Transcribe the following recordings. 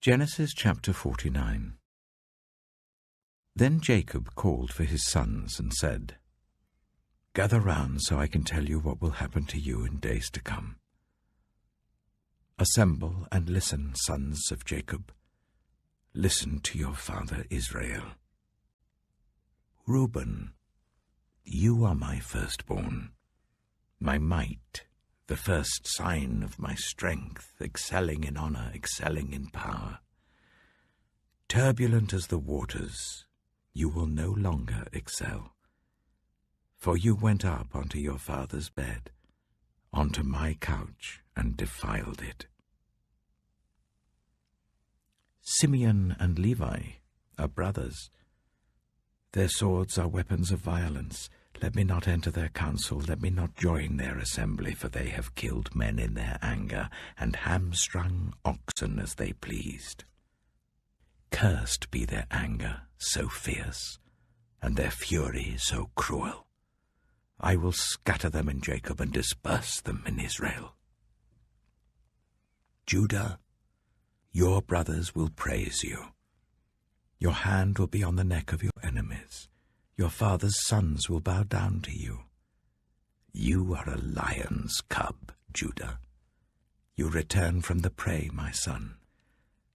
Genesis chapter 49. Then Jacob called for his sons and said, "Gather round so I can tell you what will happen to you in days to come. Assemble and listen, sons of Jacob. Listen to your father Israel. Reuben, you are my firstborn, my might, the first sign of my strength, excelling in honor, excelling in power. Turbulent as the waters, you will no longer excel. For you went up onto your father's bed, onto my couch, and defiled it." Simeon and Levi are brothers. Their swords are weapons of violence. Let me not enter their council, let me not join their assembly, for they have killed men in their anger, and hamstrung oxen as they pleased. Cursed be their anger, so fierce, and their fury so cruel. I will scatter them in Jacob and disperse them in Israel. Judah, your brothers will praise you. Your hand will be on the neck of your enemies. Your father's sons will bow down to you. You are a lion's cub, Judah. You return from the prey, my son.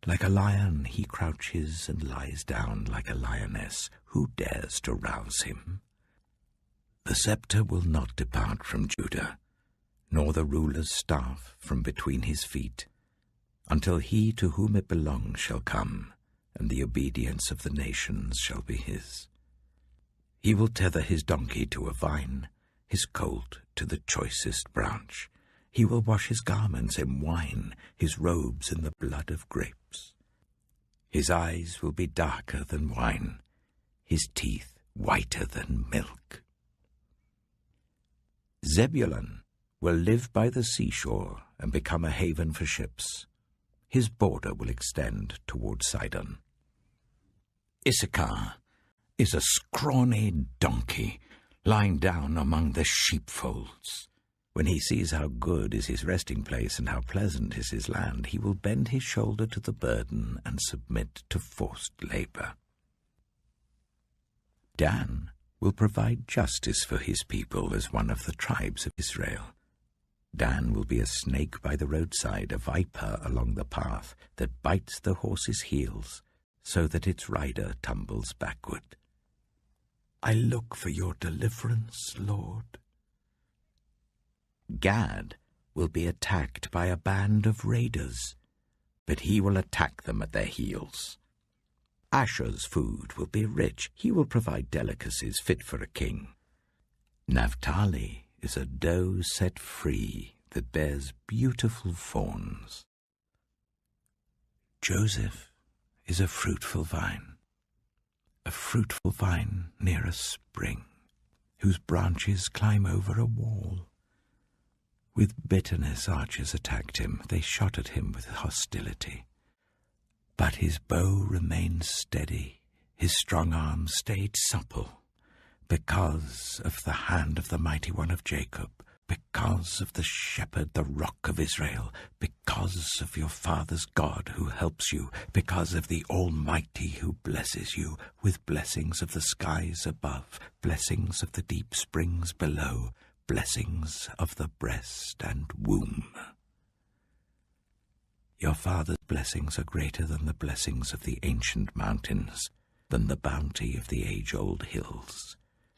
Like a lion he crouches and lies down like a lioness. Who dares to rouse him? The scepter will not depart from Judah, nor the ruler's staff from between his feet, until he to whom it belongs shall come, and the obedience of the nations shall be his. He will tether his donkey to a vine, his colt to the choicest branch. He will wash his garments in wine, his robes in the blood of grapes. His eyes will be darker than wine, his teeth whiter than milk. Zebulun will live by the seashore and become a haven for ships. His border will extend toward Sidon. Issachar is a scrawny donkey lying down among the sheepfolds. When he sees how good is his resting place and how pleasant is his land, he will bend his shoulder to the burden and submit to forced labor. Dan will provide justice for his people as one of the tribes of Israel. Dan will be a snake by the roadside, a viper along the path that bites the horse's heels so that its rider tumbles backward. I look for your deliverance, Lord. Gad will be attacked by a band of raiders, but he will attack them at their heels. Asher's food will be rich. He will provide delicacies fit for a king. Naphtali is a doe set free that bears beautiful fawns. Joseph is a fruitful vine near a spring, whose branches climb over a wall. With bitterness archers attacked him, they shot at him with hostility. But his bow remained steady, his strong arm stayed supple, because of the hand of the mighty one of Jacob, because of the shepherd, the rock of Israel, because of your father's God who helps you, because of the Almighty who blesses you with blessings of the skies above, blessings of the deep springs below, blessings of the breast and womb. Your father's blessings are greater than the blessings of the ancient mountains, than the bounty of the age-old hills.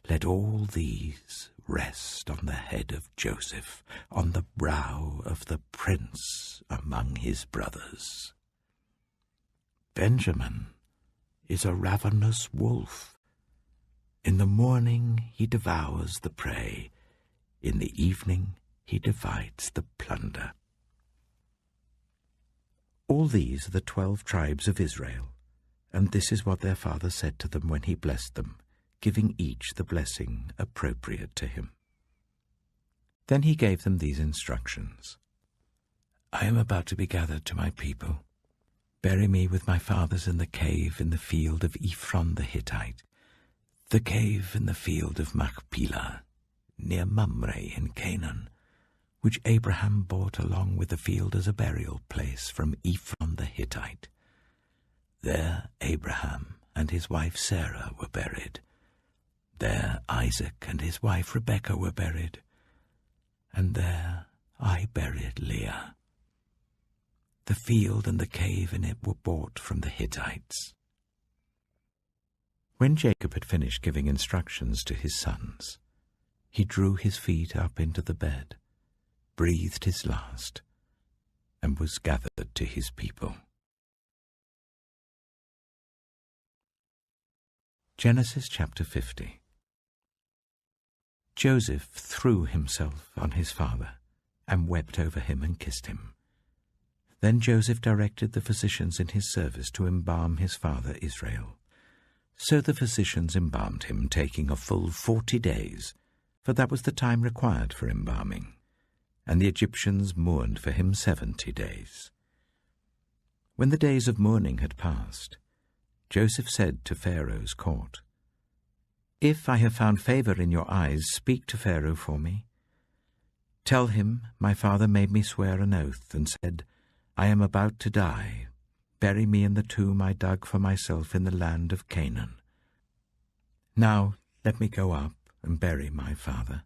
Let all these rest on the head of Joseph, on the brow of the prince among his brothers. Benjamin is a ravenous wolf. In the morning he devours the prey. In the evening he divides the plunder. All these are the 12 tribes of Israel, and this is what their father said to them when he blessed them, giving each the blessing appropriate to him. Then he gave them these instructions. I am about to be gathered to my people. Bury me with my fathers in the cave in the field of Ephron the Hittite, the cave in the field of Machpelah, near Mamre in Canaan, which Abraham bought along with the field as a burial place from Ephron the Hittite, There Abraham and his wife Sarah were buried. There Isaac and his wife Rebekah were buried. And there I buried Leah. The field and the cave in it were bought from the Hittites." When Jacob had finished giving instructions to his sons, he drew his feet up into the bed, breathed his last, and was gathered to his people. Genesis chapter 50. Joseph threw himself on his father and wept over him and kissed him. Then Joseph directed the physicians in his service to embalm his father Israel. So the physicians embalmed him, taking a full 40 days, for that was the time required for embalming, and the Egyptians mourned for him 70 days. When the days of mourning had passed, Joseph said to Pharaoh's court, "If I have found favor in your eyes, speak to Pharaoh for me. Tell him, my father made me swear an oath and said, 'I am about to die. Bury me in the tomb I dug for myself in the land of Canaan.' Now let me go up and bury my father.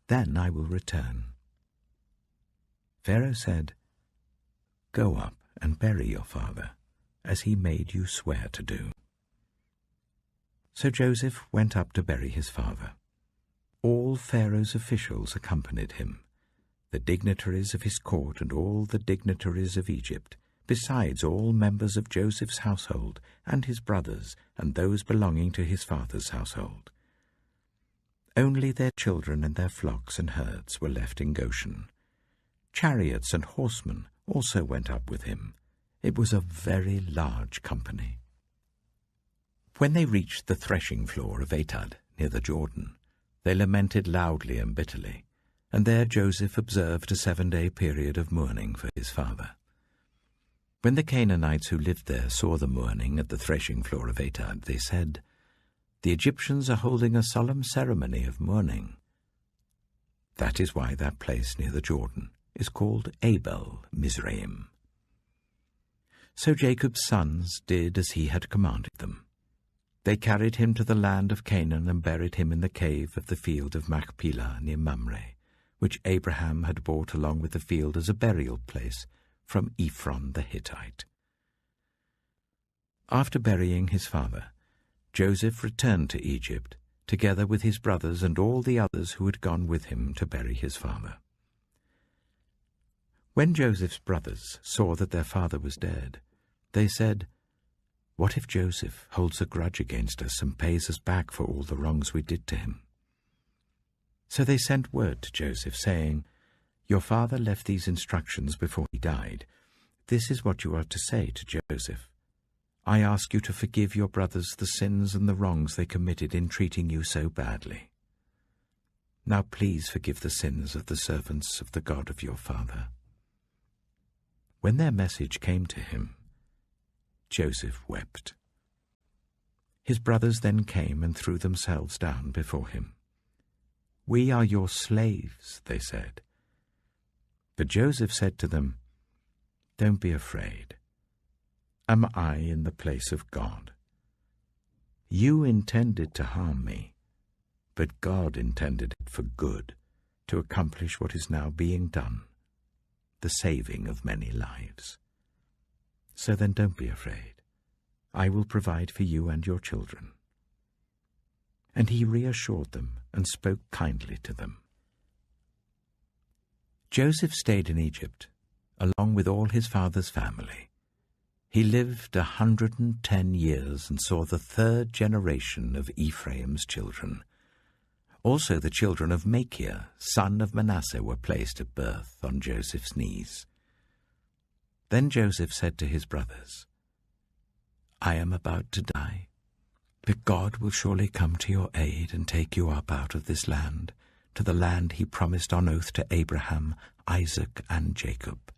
Then I will return." Pharaoh said, "Go up and bury your father, as he made you swear to do." So Joseph went up to bury his father. All Pharaoh's officials accompanied him, the dignitaries of his court and all the dignitaries of Egypt, besides all members of Joseph's household and his brothers and those belonging to his father's household. Only their children and their flocks and herds were left in Goshen. Chariots and horsemen also went up with him. It was a very large company. When they reached the threshing floor of Atad, near the Jordan, they lamented loudly and bitterly, and there Joseph observed a 7-day period of mourning for his father. When the Canaanites who lived there saw the mourning at the threshing floor of Atad, they said, "The Egyptians are holding a solemn ceremony of mourning." That is why that place near the Jordan is called Abel Mizraim. So Jacob's sons did as he had commanded them. They carried him to the land of Canaan and buried him in the cave of the field of Machpelah near Mamre, which Abraham had bought along with the field as a burial place from Ephron the Hittite. After burying his father, Joseph returned to Egypt, together with his brothers and all the others who had gone with him to bury his father. When Joseph's brothers saw that their father was dead, they said, "What if Joseph holds a grudge against us and pays us back for all the wrongs we did to him?" So they sent word to Joseph, saying, "Your father left these instructions before he died. This is what you are to say to Joseph. I ask you to forgive your brothers the sins and the wrongs they committed in treating you so badly. Now please forgive the sins of the servants of the God of your father." When their message came to him, Joseph wept. His brothers then came and threw themselves down before him. "We are your slaves," they said. But Joseph said to them, "Don't be afraid. Am I in the place of God? You intended to harm me, but God intended it for good, to accomplish what is now being done, the saving of many lives. So then don't be afraid. I will provide for you and your children." And he reassured them and spoke kindly to them. Joseph stayed in Egypt, along with all his father's family. He lived 110 years and saw the 3rd generation of Ephraim's children. Also the children of Machir, son of Manasseh, were placed at birth on Joseph's knees. Then Joseph said to his brothers, "I am about to die, but God will surely come to your aid and take you up out of this land, to the land he promised on oath to Abraham, Isaac, and Jacob."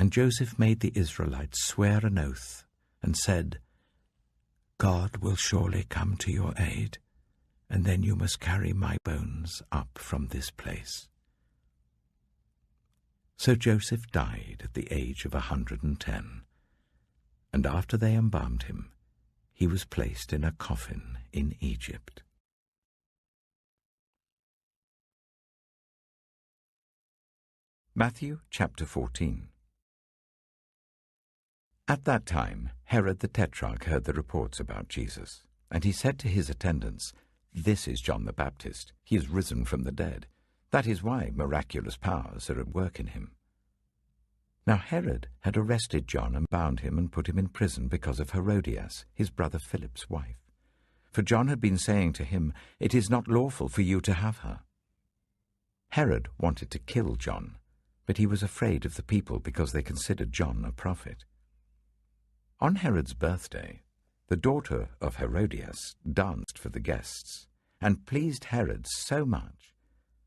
And Joseph made the Israelites swear an oath and said, "God will surely come to your aid, and then you must carry my bones up from this place." So Joseph died at the age of 110, And after they embalmed him, he was placed in a coffin in Egypt. Matthew chapter 14. At that time, Herod the Tetrarch heard the reports about Jesus, and he said to his attendants, "This is John the Baptist. He is risen from the dead. That is why miraculous powers are at work in him." Now Herod had arrested John and bound him and put him in prison because of Herodias, his brother Philip's wife. For John had been saying to him, "It is not lawful for you to have her." Herod wanted to kill John, but he was afraid of the people because they considered John a prophet. On Herod's birthday, the daughter of Herodias danced for the guests and pleased Herod so much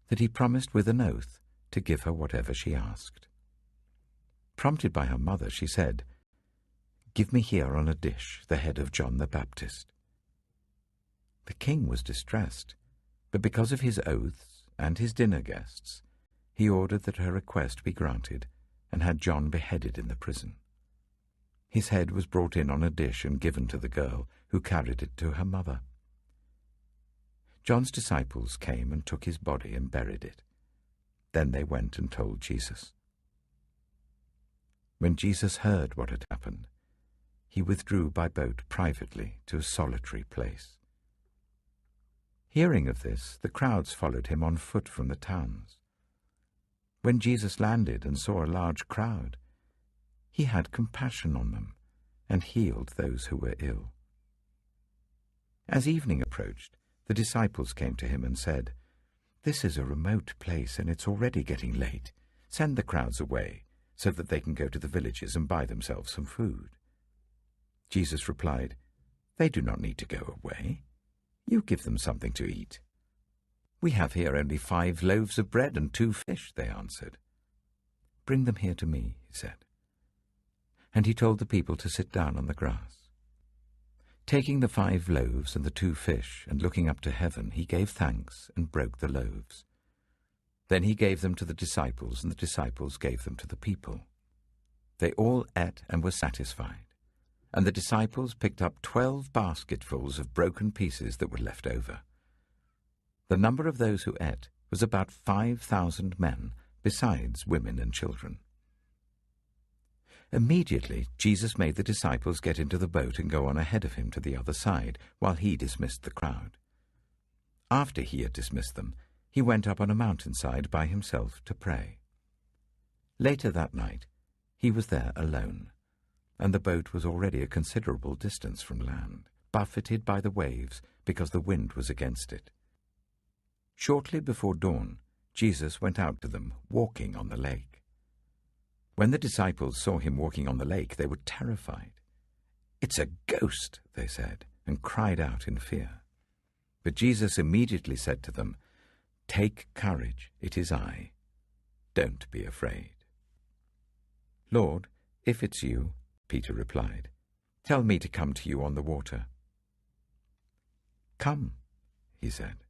that he promised with an oath to give her whatever she asked. Prompted by her mother, she said, "Give me here on a dish the head of John the Baptist." The king was distressed, but because of his oaths and his dinner guests, he ordered that her request be granted and had John beheaded in the prison. His head was brought in on a dish and given to the girl, who carried it to her mother. John's disciples came and took his body and buried it. Then they went and told Jesus. When Jesus heard what had happened, he withdrew by boat privately to a solitary place. Hearing of this, the crowds followed him on foot from the towns. When Jesus landed and saw a large crowd, he had compassion on them and healed those who were ill. As evening approached, the disciples came to him and said, "This is a remote place and it's already getting late. Send the crowds away so that they can go to the villages and buy themselves some food." Jesus replied, "They do not need to go away. You give them something to eat." "We have here only 5 loaves of bread and 2 fish," they answered. "Bring them here to me," he said. And he told the people to sit down on the grass. Taking the 5 loaves and the 2 fish, and looking up to heaven, he gave thanks and broke the loaves. Then he gave them to the disciples, and the disciples gave them to the people. They all ate and were satisfied, and the disciples picked up 12 basketfuls of broken pieces that were left over. The number of those who ate was about 5,000 men, besides women and children. Immediately Jesus made the disciples get into the boat and go on ahead of him to the other side, while he dismissed the crowd. After he had dismissed them, he went up on a mountainside by himself to pray. Later that night, he was there alone, and the boat was already a considerable distance from land, buffeted by the waves because the wind was against it. Shortly before dawn, Jesus went out to them, walking on the lake. When the disciples saw him walking on the lake, they were terrified. "It's a ghost," they said, and cried out in fear. But Jesus immediately said to them, "Take courage, it is I. Don't be afraid." "Lord, if it's you," Peter replied, "tell me to come to you on the water." "Come," he said.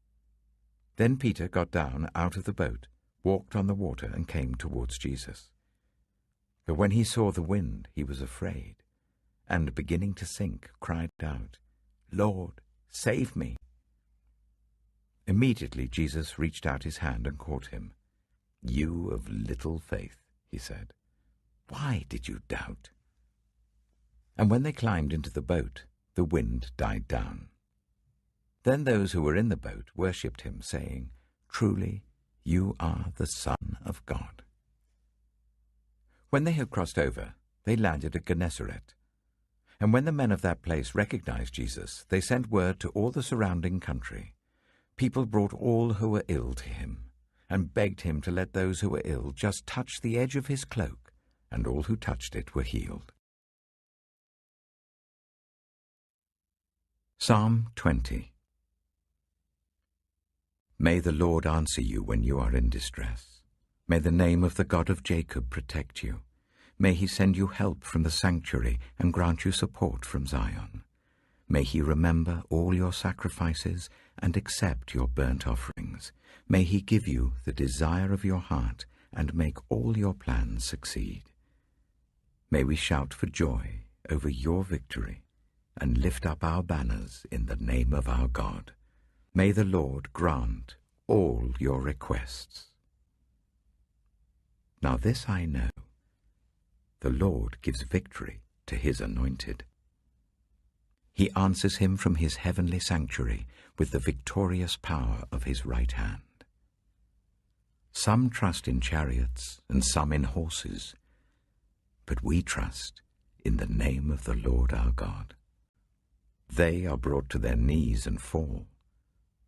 Then Peter got down out of the boat, walked on the water, and came towards Jesus. But when he saw the wind, he was afraid, and beginning to sink, cried out, "Lord, save me." Immediately Jesus reached out his hand and caught him. "You of little faith," he said, "why did you doubt?" And when they climbed into the boat, the wind died down. Then those who were in the boat worshipped him, saying, "Truly, you are the Son of God." When they had crossed over, they landed at Gennesaret. And when the men of that place recognized Jesus, they sent word to all the surrounding country. People brought all who were ill to him, and begged him to let those who were ill just touch the edge of his cloak, and all who touched it were healed. Psalm 20. May the Lord answer you when you are in distress. May the name of the God of Jacob protect you. May he send you help from the sanctuary and grant you support from Zion. May he remember all your sacrifices and accept your burnt offerings. May he give you the desire of your heart and make all your plans succeed. May we shout for joy over your victory and lift up our banners in the name of our God. May the Lord grant all your requests. Now this I know, the Lord gives victory to his anointed. He answers him from his heavenly sanctuary with the victorious power of his right hand. Some trust in chariots and some in horses, but we trust in the name of the Lord our God. They are brought to their knees and fall,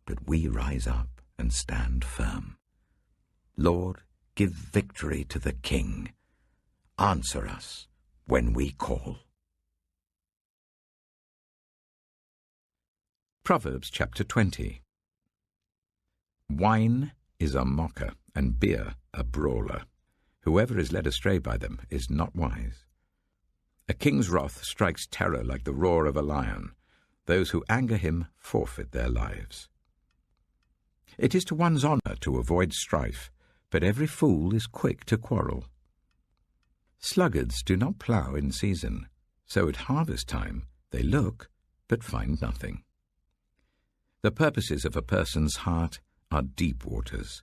but we rise up and stand firm. Lord, give victory to the King. Answer us when we call. Proverbs chapter 20. Wine is a mocker, and beer a brawler. Whoever is led astray by them is not wise. A king's wrath strikes terror like the roar of a lion. Those who anger him forfeit their lives. It is to one's honor to avoid strife, but every fool is quick to quarrel. Sluggards do not plough in season, so at harvest time they look but find nothing. The purposes of a person's heart are deep waters,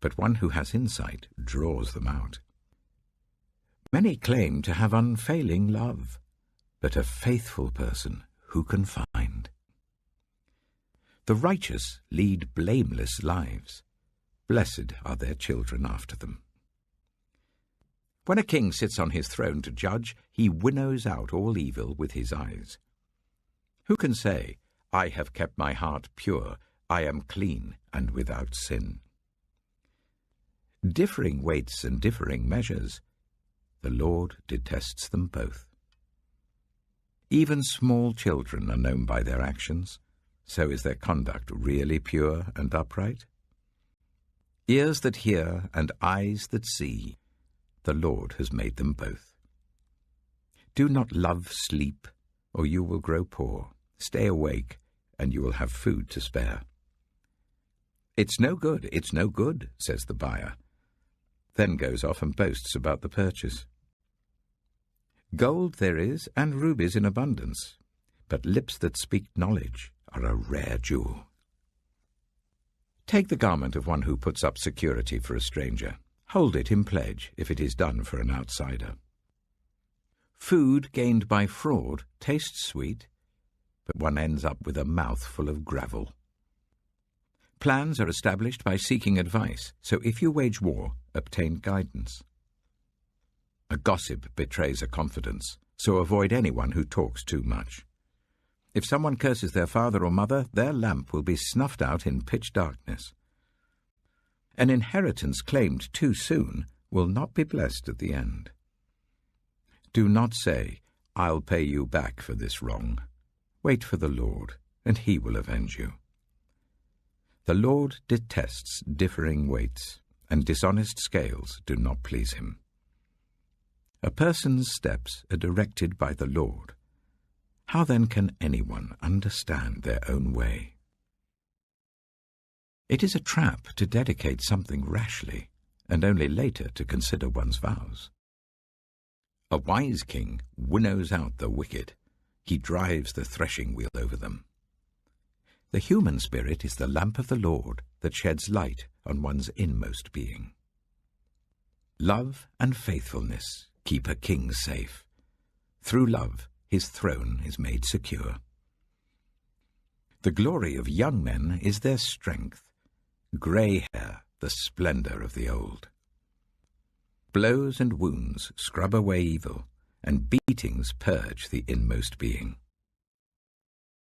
but one who has insight draws them out. Many claim to have unfailing love, but a faithful person who can find? The righteous lead blameless lives. Blessed are their children after them. When a king sits on his throne to judge, he winnows out all evil with his eyes. Who can say, I have kept my heart pure, I am clean and without sin? Differing weights and differing measures, the Lord detests them both. Even small children are known by their actions, so is their conduct really pure and upright? Ears that hear and eyes that see, the Lord has made them both. Do not love sleep, or you will grow poor. Stay awake, and you will have food to spare. It's no good, says the buyer, then goes off and boasts about the purchase. Gold there is, and rubies in abundance, but lips that speak knowledge are a rare jewel. Take the garment of one who puts up security for a stranger. Hold it in pledge if it is done for an outsider. Food gained by fraud tastes sweet, but one ends up with a mouth full of gravel. Plans are established by seeking advice, so if you wage war, obtain guidance. A gossip betrays a confidence, so avoid anyone who talks too much. If someone curses their father or mother, their lamp will be snuffed out in pitch darkness. An inheritance claimed too soon will not be blessed at the end. Do not say, I'll pay you back for this wrong. Wait for the Lord, and he will avenge you. The Lord detests differing weights, and dishonest scales do not please him. A person's steps are directed by the Lord. How then can anyone understand their own way? It is a trap to dedicate something rashly, and only later to consider one's vows. A wise king winnows out the wicked. He drives the threshing wheel over them. The human spirit is the lamp of the Lord that sheds light on one's inmost being. Love and faithfulness keep a king safe. Through love, his throne is made secure. The glory of young men is their strength, grey hair the splendor of the old. Blows and wounds scrub away evil, and beatings purge the inmost being.